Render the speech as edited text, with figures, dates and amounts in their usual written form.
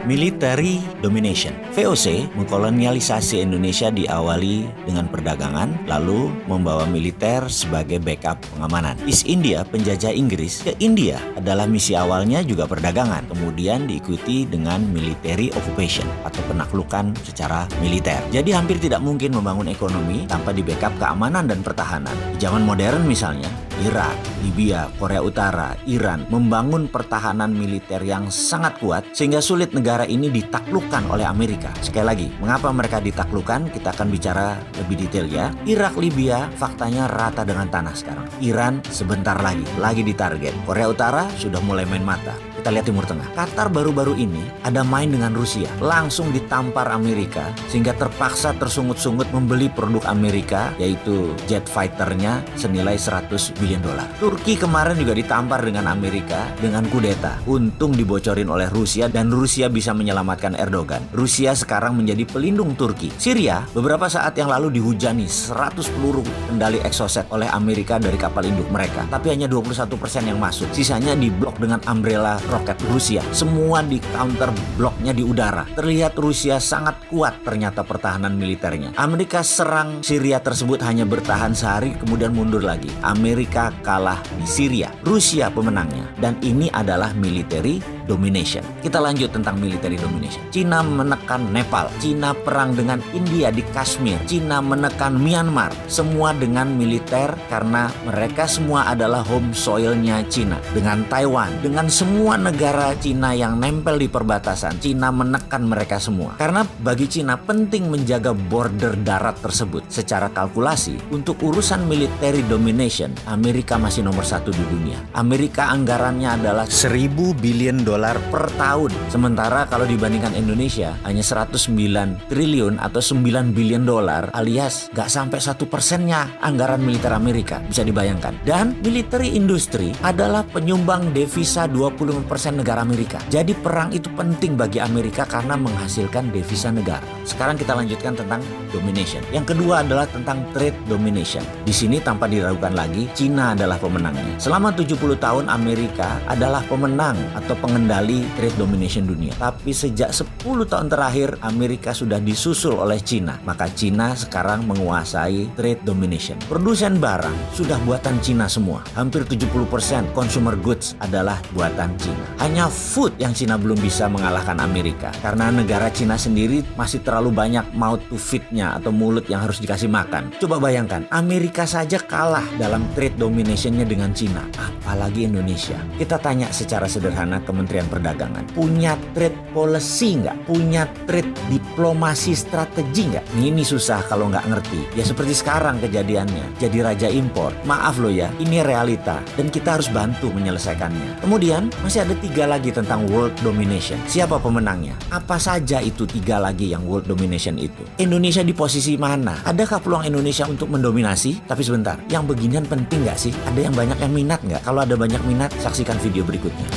Military Domination. VOC mengkolonialisasi Indonesia diawali dengan perdagangan, lalu membawa militer sebagai backup pengamanan. East India, penjajah Inggris ke India adalah misi awalnya juga perdagangan, kemudian diikuti dengan military occupation atau penaklukan secara militer. Jadi hampir tidak mungkin membangun ekonomi tanpa di backup keamanan dan pertahanan. Di zaman modern misalnya, Irak, Libya, Korea Utara, Iran membangun pertahanan militer yang sangat kuat sehingga sulit negara ini ditaklukkan oleh Amerika. Sekali lagi, mengapa mereka ditaklukkan? Kita akan bicara lebih detail ya. Irak, Libya faktanya rata dengan tanah sekarang. Iran sebentar lagi ditarget. Korea Utara sudah mulai main mata. Kita lihat Timur Tengah. Qatar baru-baru ini ada main dengan Rusia. Langsung ditampar Amerika sehingga terpaksa tersungut-sungut membeli produk Amerika yaitu jet fighternya senilai 100 billion dolar. Turki kemarin juga ditampar dengan Amerika dengan kudeta. Untung dibocorin oleh Rusia dan Rusia bisa menyelamatkan Erdogan. Rusia sekarang menjadi pelindung Turki. Syria beberapa saat yang lalu dihujani 100 peluru kendali Exocet oleh Amerika dari kapal induk mereka. Tapi hanya 21% yang masuk. Sisanya diblok dengan umbrella roket Rusia. Semua di counter bloknya di udara. Terlihat Rusia sangat kuat ternyata pertahanan militernya. Amerika serang Syria tersebut hanya bertahan sehari kemudian mundur lagi. Amerika kalah di Syria. Rusia pemenangnya. Dan ini adalah military domination. Kita lanjut tentang military domination. Cina menekan Nepal. Cina perang dengan India di Kashmir. Cina menekan Myanmar. Semua dengan militer karena mereka semua adalah home soilnya Cina. Dengan Taiwan, dengan semua negara Cina yang nempel di perbatasan, Cina menekan mereka semua. Karena bagi Cina penting menjaga border darat tersebut. Secara kalkulasi, untuk urusan military domination, Amerika masih nomor 1 di dunia. Amerika anggarannya adalah 1.000 billion dolar per tahun. Sementara kalau dibandingkan Indonesia, hanya 109 triliun atau 9 billion dolar alias gak sampai 1%-nya anggaran militer Amerika. Bisa dibayangkan. Dan military industry adalah penyumbang devisa 25% negara Amerika. Jadi perang itu penting bagi Amerika karena menghasilkan devisa negara. Sekarang kita lanjutkan tentang domination. Yang kedua adalah tentang trade domination. Di sini tanpa diragukan lagi, Cina adalah pemenangnya. Selama 70 tahun Amerika adalah pemenang atau pengendali trade domination dunia. Tapi sejak 10 tahun terakhir Amerika sudah disusul oleh Cina. Maka Cina sekarang menguasai trade domination. Produsen barang sudah buatan Cina semua. Hampir 70% consumer goods adalah buatan Cina. Hanya food yang Cina belum bisa mengalahkan Amerika. Karena negara Cina sendiri masih terlalu banyak mouth to feed-nya atau mulut yang harus dikasih makan. Coba bayangkan, Amerika saja kalah dalam trade domination-nya dengan Cina. Apalagi Indonesia. Kita tanya secara sederhana Kementerian Perdagangan. Punya trade policy nggak? Punya trade diplomasi strategi nggak? Ini susah kalau nggak ngerti. Ya seperti sekarang kejadiannya. Jadi raja impor. Maaf loh ya, ini realita. Dan kita harus bantu menyelesaikannya. Kemudian masih ada 3 lagi tentang world domination. Siapa pemenangnya? Apa saja itu 3 lagi yang world domination itu? Indonesia di posisi mana? Adakah peluang Indonesia untuk mendominasi? Tapi sebentar, yang beginian penting nggak sih? Ada yang banyak yang minat nggak? Kalau ada banyak minat, saksikan video berikutnya.